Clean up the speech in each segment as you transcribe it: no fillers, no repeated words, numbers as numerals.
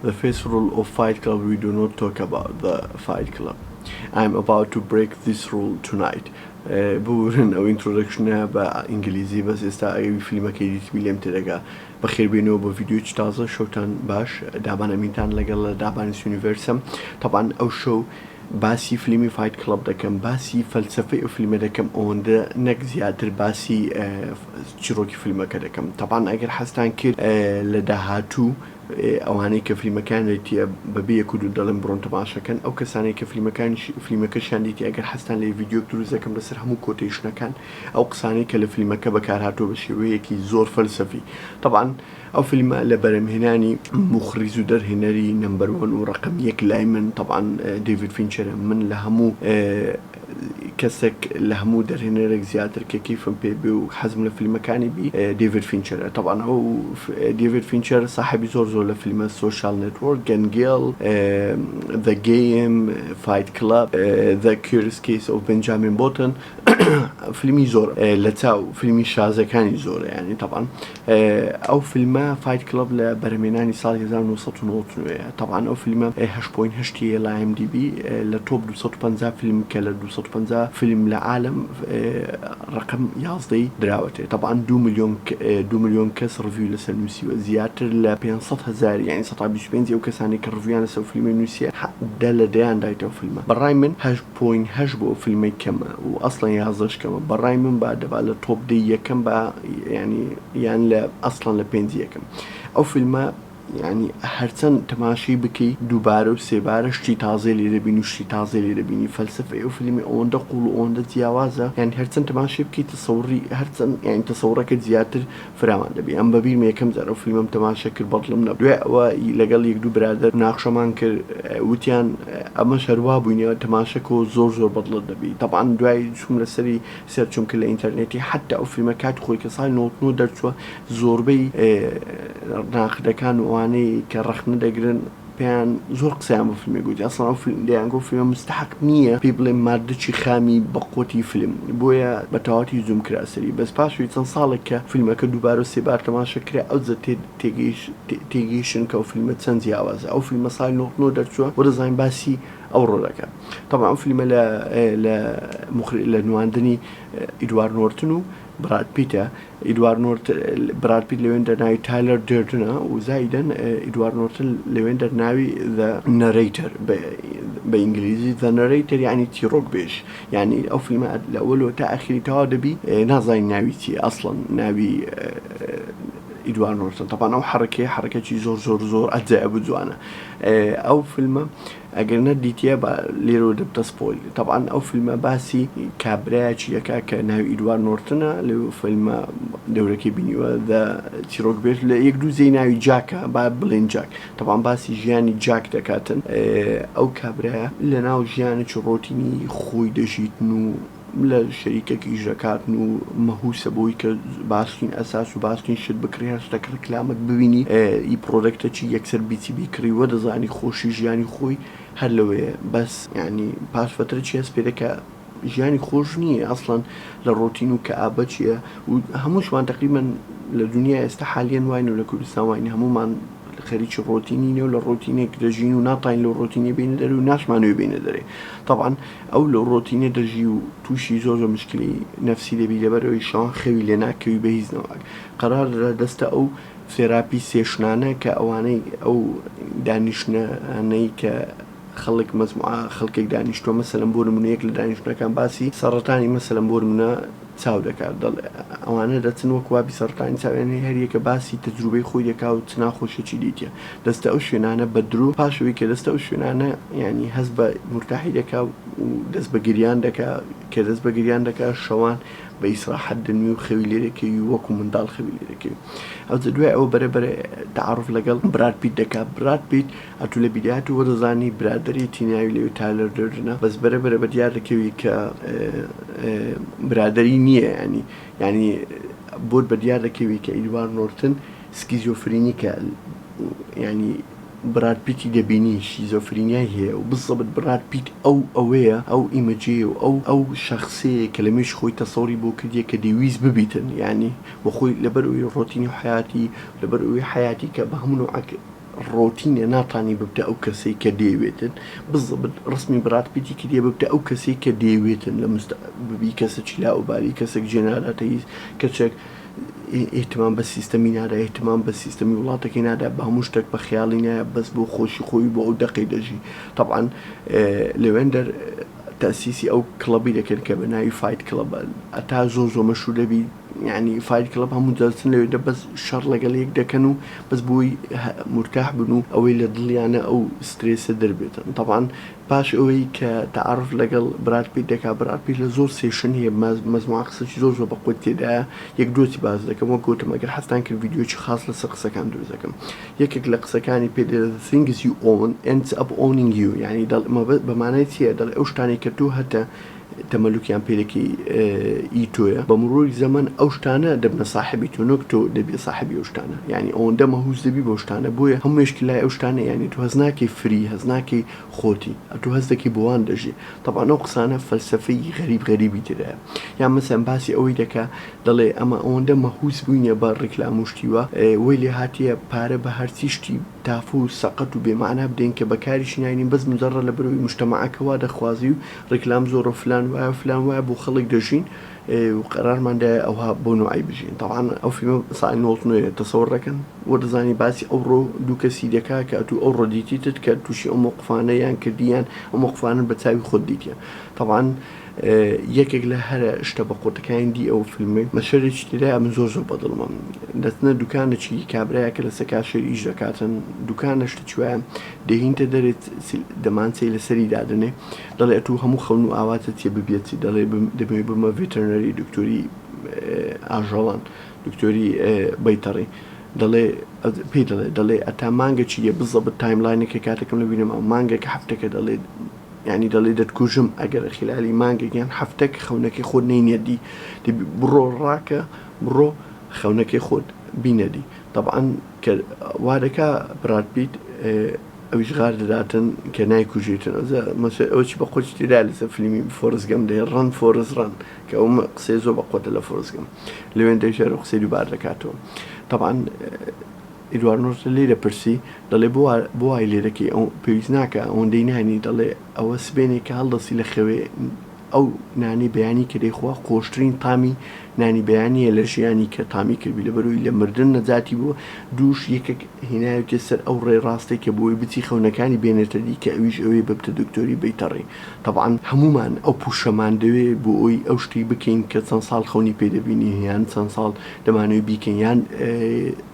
The first rule of Fight Club: we do not talk about the Fight Club. I'm about to break this rule tonight. بورن أو introduction بإنجليزي بس استعجب فيلم كيدي تبيلم تلقى بخير بينه بفيديو تازة شوتان باش دابان أمينتان لقى دابان يونيفرسم طبعا أو شو باسی فیلمی فایت کلاب دەکەم باسی فەلسفەی ئەو فیلمە دەکەم ئەوەندە نەک زیاتر باسی چیرۆکی فیلمەکە دەکەم طبعا ئەگەر حەستان کرد لە داهاتوو ئەوانەی کە فیلمەکانێتیە بەبێ یەک و دوو دەڵێن بڕۆن تەماشەکەن ئەو کەسانەی کە فیلمەکەشیان دیتی ئەگەر حەستان لێ ڤیدیۆ دروست دەکەم لەسەر هەموو کۆتیشنەکان ئەو قسانەی کە لە فیلمەکە بەکارهاتوە بە شێوەیەکی زۆر فەلسەفی طبعا ئەو فیلمە لە بەرهەمهێنانی مخریز و دەرهێنەری نمبەر 1 و ڕقم 1 لای من طبعا دەیڤید فینچەرە من لە هەموو کەسێک لە هەموو دەرهێنەرێک زیاتر کە کەیفم پێ بێ و حەزم لە فیلمەکانی بی دەیڤید فینچەرە طبعا ئەو دەیڤید فینچەر صاحبی زۆر لە فیلمە سۆشیال نێتوۆرک گەنگێڵ The Game Fight Club The Curious Case of Benjamin Button فیلمی زۆر لە چاو فیلمی شازەکانی زۆرە یعنی طبعا ئەو فیلمە فایت کلاب لە بەرهەمهێنانی ساڵی 1990 طبعا ئەو فیلمە 8.8 لە IMDb لە تۆپ 250 فیلم کە لە 250 فیلم لە عالم ڕقم 11 دراوەتێ طبعا 2 ملیۆن کەس ڕڤیو لەسەر نووسیوە زیاتر لە 500,000 یعنی 125 ئەو کەسانی کە ڕڤیویان لەسەر فیلمی نووسیە دە لە دەیان دایتەوە فیلمە بەڕای من 8.8 بۆ فیلمی کەمە و ئەسڵەن 11 کەمە بەڕای من با دەبا لە تۆپ دەی یەکەم بە ینی یان لە ئەسڵەن لە پێنج یەکەم ئەو فیلمە ینی هەرچەند تەماشای بکەی دووبارە و سێبارە شتی تازەی لێ دەبینی و شتی تازەی لێ دەبینی فەلسفەی ئەو فیلمی ئەوەندە قوڵ و ئەوەندە جیاوازە یعنی هەرچەند تەماشای بکەی تەسەووری هەرچەند یعنی تەسەووڕەکەت زیاتر فراوان دەبێ ئەم بەبیرم یەکەم جار ئەو فیلمەم تەماشا کرد بەدڵم نەبوو دوای ئەوە لەگەڵ یەک دوو برادەر ناخشەمان کرد وتیان ئەمە شەروا بووینەوە تەماشەکەەوە زۆر بەدڵت دەبی طبعا دوای چوم لەسەری سێرچم کرد لە ئینتەرنێتی حتا ئەو فیلمە کات خۆی کە ساڵی 99 دەرچووە زۆربەی ناخدەکان وانەی کە ڕەخنە دەگرن پێیان زۆر قسەیان بە فیلمێ گوتی ئەسڵان ئەو فیلم دەیانگۆ فیلمە مستحق نییە پێی بڵێ مادەچی خامی بە قوتی فیلم بۆیە بە تەواوەتی زووم کرا سەری بەس پاشوی چەند ساڵێک کە فیلمەکە دووبارە و سێبار تەماشا کرا ئەو جە تێگەیشتن کە ئەو فیلمە چەند جیاوازە ئەو فیلمە ساڵی 99 دەرچووە بۆ دەزانین باسی ئەو ڕۆڵەکە طبعا ئەو فیلمە لە نواندنی ئیدوارد نۆرتن و براد پیتە براد پیت لەوێن دەرناوی تایلەر دێردنە و زایدەن ئیدوارد نۆرتن لەوێن دەرناوی The Narrator بە ئینگلیزی The Narrator یعنی تیرۆک بێش یعنی ئەو فیلمە لە ئەوەلەوە تا ئاخری تەواو دەبی نازانین ناوی چی ئەسڵەن ناوی ئیدوارد نۆرتن طبعا ئەو حرەکەی زۆر ئەجایە بوو جوانە ئەو فیلمە ئەگەر نەدیتیە بە لێرەوە دەبتە سپۆیل طبعا ئەو فیلمە باسی کابرایەکی یەکا کە ناوی ئیدوارد نۆرتنە لە فیلمە دەورەکەی بینیوە چیرۆک بێت لە یەک دوو زەی ناوی جاکە با بڵێن جاک طبعا باسی ژیانی جاک دەکاتن ئەو کابرایە لە ناو ژیانێکی ڕۆتینی خۆی دەژیتن و لە شەریکەکی ژەکاتن و مەهووسە بۆی کە باسکین ئەساس و باسکین شت بکڕی هەستەکە کلامت ببینی ئی پرۆدەکتەکی یەکسەر بیتی بیکڕیوە دەزانی خۆشی ژیانی خۆی هەر لەوەیە بەس ینی پاش فترە چی هەست پێ دەکە ژیانی خۆش نییە ئەسڵەن لە ڕۆتین و کە ئابە چییە و هەمووشمان تقریبا لە دنیا ئێستا حالیان واین و لە کوردستان واین هەمومان خەریکی ڕۆتینینە و لە ڕۆتینێک دەژین و ناتاین لە ڕۆتینی بینە دەرێ و ناشمانوێ بینە دەرێ طبعا ئەو لە ڕۆتینە دەژی و تووشی زۆر مشکلی نەفسی دەبی لەبەرەوەی شەوان خەوی لێ ناکەوی بە هیچنەوەک قەرار دەستە ئەو فێراپی سێشنانە کە ئەوانەی ئەو دانیشتانەی کە خەڵک مەزموعە خەڵکێک دانیشتووە مەسەلەن بۆ نمونەیەک لە دانیشتنەکان باسی سەرەتانی مەسەلەن بۆ نمونە چاو دەکات ئەوانە دەچن وەک وابی سەرەتانی چاوێنێ هەریەکە باسی تەجروبەی خۆی دەکا و چ ناخۆشیێکی دیتە دەستە ئەو شوێنانە بە درۆ پاشەوەی کە دەستە ئەو شوێنانە ینی هەست بە مرتاحی دەکا و دەست بە گریان دەکا کە دەست بە گریان دەکا شەوان بە ئیسراحەت دەنوی و خەوی لێرەکەوی وەکو منداڵ خەوی لێرەکەوی ئەو دوای ئەوە بەرەبەرە تعارف لەگەڵ براد پیت دەکات براد پیت ئەتوو لە بیدات و وەدەزانی برادەرێتی ناوی لەوێ تایلەر دێردنە بەس بەرەبەرە بە دیار دەکەوی کە برادەری نییە ینی بۆت بە دیار دەکەوی کە ئیدوارد نۆرتن سکیزۆفرینیکە ینی براد پیتی دەبینی شیزۆفرینیای هەیە و بزەبت براد پیت ئەوەیە ئەو ئیمەجێ و ئەو شەخصەیە کە لە مێش خۆی تەسەوری بۆ کردیە کە دەیویست ببیتن ینی بۆ خۆی لەبەر ئەوەی ڕۆتینی و حیاتی لەبەر ئەوەی حیاتی کە بە هەموو ڕۆتینە ناتانی ببتە ئەو کەسەی کە دەیەوێتن بزبت ڕسمی براتپیتی کردە ببتە ئەو کەسەی کە دەیەوێتن لە ببی کەسێکی لاوباری کەسێک جێناداتە هیچ کەچێک احتمام بە سیستەمی نادا احتمام بە سیستەمی وڵاتەکەی نادا بە هەموو شتێک بە خیاڵی نایە بەس بۆ خۆشی خۆی بۆ ئەو دەقەی دەژی طبعاً لەوێندەر تەسیسی ئەو کڵەبی دەکرد کە بە ناوی فایت کڵەب ئەتا زۆر مەشهور دەبی یعنی فایت کڵەب هەموو دەچن لەوێدا بەس شەڕ لەگەڵ یەک دەکەن و بەس بۆی مرتاح بن و ئەوەی لە دڵیانە ئەو سترێسە دەربێتن طبعاً پاش ئەوەی کە تعرف لەگەڵ براتپیت دەکا براتپیت لە زۆر سێشن هەیە مەزموع قسەی زۆر بە قوت تێدایە یەک دۆتی باز دەکەم وە گوتم ئەگەر حەستان کرد ڤیدیۆکی خاص لەسەر قسەکان دروست دەکەم یەکێک لە قسەکانی پێ the things you own ends up owning you یعنی بەمانای چییە دەڵێ ئەو شتانی کە تۆ هەتە تەمەلوکیان پێدەکەی ئیتۆیە بە مروری زەمن ئەو شتانە دەبنە ساحبی تۆ نۆک تۆ دەبێ ساحبی ئەو شتانە یعنی ئەوەندە مەهووس دەبی بۆ شتانە بۆیە هەمووشکی لای ئەو شتانە یعنی تو هەز ناکەی فری هەز ناکەی خۆتی ئەتو هەز دەکەی بۆوان دەژی طبعاً ئەو قسانە فەلسەفەی غەریبی ترایە یان مەسەن باسی ئەوەی دەکا دەڵێ ئەمە ئەوەندە مەهووس بووینە بە ڕێکلام و شتیوە وەی لێ هاتیە پارە بە هەرچی شتی تافو و سەقەت و بێمانە بدەین کە بەکاریشی ناینین بەس مجەڕە لە بەرەوەی مجتەمەعەکەوا دەخوازی و ڕێکلام زۆر فلان وایە بۆ خەڵک دەژین و قەرارماندایە ئەوها بۆ نوعی بژین طبعاً ئەو فیلمە ساڵی 99 تەسەوڕ دەکەن وە دەزانی باسی ئەو ڕۆ دوو کەسی دەکا کە ئەتو ئەو ڕۆدیتیتت کە تووشی ئەو موقفانە یان کردیان ئەو موقفانن بە چاوی خۆت دیتە طبعاً یەکێک لە هەرە شتە بە قوتەکانی دی ئەو فیلمێ مەشەرێکی تێدایە من زۆر بەدڵمە دەچنە دوکانێکی کابرایەکە لە سەکا شێر ئیش دەکاتن دوکانە شتە چوایە دەهینتە دەرێت دەمانچەی لەسەری دادنێ دەڵێ ئەتو هەموو خەون و ئاواتە تێ ببێتی دەڵێ دەبێ بمە ڤێتەرنەری دکتۆری ئاژەڵان دکتۆری بەیتەڕی دەڵێ پێی دەڵێ ئەتا مانگە چیە بزەبت تایملاینەکە کاتەکەم لە بینم ئەو مانگێکە هەفتەکە دەڵێ یعنی دەڵێ دەتکوژم ئەگەر خلالی مانگێکیان هەفتەک خەونەکەی خۆت نینەدی بڕۆ ڕاکە بڕۆ خەونەکەی خۆت بینەدی طبعاً کە وادەکە براتپیت ئەویش غار دەداتن کە نایکوژێتن ئەوچی بە خۆی تێدا لەسەر فیلمی فۆرزگەم دەیە ڕەن فۆرز ڕەن کە ئەو قسەی زۆر بە قوتە لە فۆرزگەم لەوێن دەژێر قسەی دووبار دەکاتەوە طبعاً ئیدوارد نۆرتن لێ دەپرسی دەڵێ بۆ وای لێ دەکەی ئەو پێویست ناکە ئەوەندەی نانی دەڵێ ئەوە سبێنێکە هەڵدەسی لە خەوێ ئەو نانی بەیانی کە دەیخوا خۆشترین تامی نانی بەیانیە لە ژیانی کە تامی کردبی لە بەرەوەی لە مردن نەجاتی بووە دووش یەکێک هێناوێتە سەر ئەو ڕێڕاستەی کە بۆی بچی خەونەکانی بێنێتە دی کە ئەویش ئەوەی ببتە دکتۆری بەیتەڕی طبعاً هەمومان ئەو پوشەمان دەوێت بۆ ئەوی ئەو شتی بکەین کە چەند ساڵ خەونی پێدەبینی یان چەند ساڵ دەمانەوەی بیکەین یان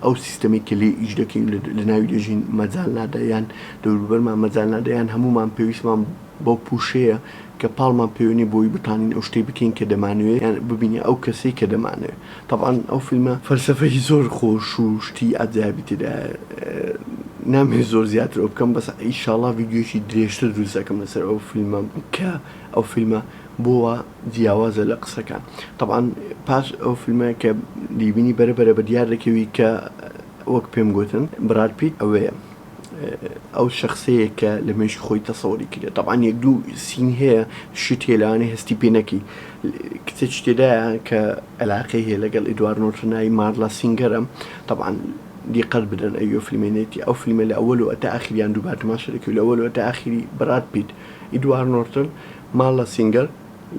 ئەو سیستەمی کە لێ ئیش دەکەین لە ناوی دەژین مەجال نادایان دەوروبەرمان مەجال نادایان هەمومان پێویستمان بۆ پوشەیە کە پاڵمان پێوێنی بۆی بتانین ئەو شتەی بکەین کە دەمانوێت یان ببینی ئەو کەسەی کە دەمانوێت طبعاً ئەو فیلمە فەلسەفەی زۆر خۆش و شتی ئەجابی تێدا نامێ زۆر زیاتر ئەو بکەم بەس ئیشاڵڵا ڤیدیۆشی درێژتر دروست دەکەم لەسەر ئەو فیلمە کە ئەو فیلمە بۆوە جیاوازە لە قسەکان طبعاً پاش ئەو فیلمە کە دیبینی بەرەبەرە بە دیار دەکەوی کە وەک پێم گوتن براتپیت ئەوەیە ئەو شخصەیە کە لە مێشی خۆی تەسەوەری کردێت طبعاً یەک دوو سین هەیە شت هێلانەی هەستی پێ نەکەی کچێک تێدایە کە علاقەی هەیە لەگەڵ ئیدوارد نۆرتنای مارلا سینگەرە طبعاً دیقەت بدەن ئەو فیلمێنێتی ئەو فیلمە لە ئەوەل و ئەتا ئاخریان دووبار تەماشا دەکەوێت لە ئەوەل و ئەتا ئاخری براتپیت ئیدوارد نۆرتن مارلا سینگەر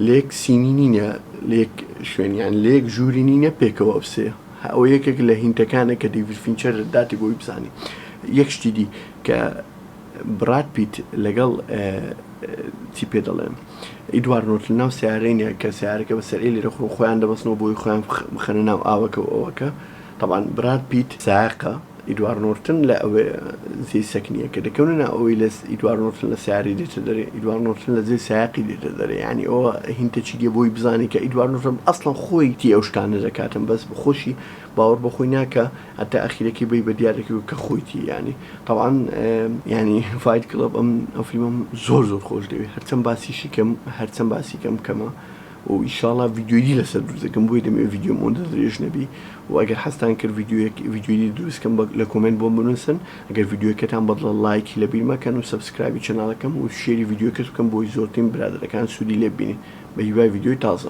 لێک سینی نینە لێک شوێنیان لێک ژووری نینە پێکەوە ئەوسێ ئەو یەکێک لە هینتەکانە کە دەیڤید فینچەر داتی بۆی بزانی یەک شتی دی کە براتپیت لەگەڵ چی پێ دەڵێن ئیدوارد نۆرتن ناو سیارەیە کە سیارەکە بە سەر لێرە خۆیان دەبەستنەوە بۆی خۆیان بخەنە ناو ئاوەکە و ئەوەکە طبعاً براتپیت سایقە ئیدوارد نۆرتن لە ئەوێ زی سەکنیە کە دەکەونە ئەوەی لە ئیدوارد نۆرتن لە سیاری دێتە دەرێ ئیدوارد نۆرتن لە جێ سایقی دێتە دەرێ ینی ئەوە هینتەچی دێ بۆی بزانێت کە ئیدوارد نۆرتن ئەسڵەن خۆی تی ئەو شتانە دەکاتن بەس بخۆشی باوەڕ بەخۆی ناکە هەتا ئەخیرەکەی بی بە دیارەکە کە خۆیتی ینی طبعاً ینی فایت کڵب ئەو فیلمم زۆر خۆش دەوێت هەرچەند باسیشی کەم هەرچەند باسی کەمە و ئیشاڵڵا ڤیدیۆیی لەسەر دروست دەکەم بۆی دەمێ ڤیدیۆم ئەوەندە درێژ نەبی و ئەگەر حەستان کرد ڤیدیۆیی دروستکەم لە کۆمنت بۆ بنووسن ئەگەر ڤیدیۆکەتان بەدڵە لایکی لە بیر مەکەن و سەبسکرایبی چەناڵەکەم و شێری ڤیدیۆکەس بکەم بۆی زۆرترین برادەرەکان سوودی لێ ببینین بە هیوای ڤیدیۆی تازە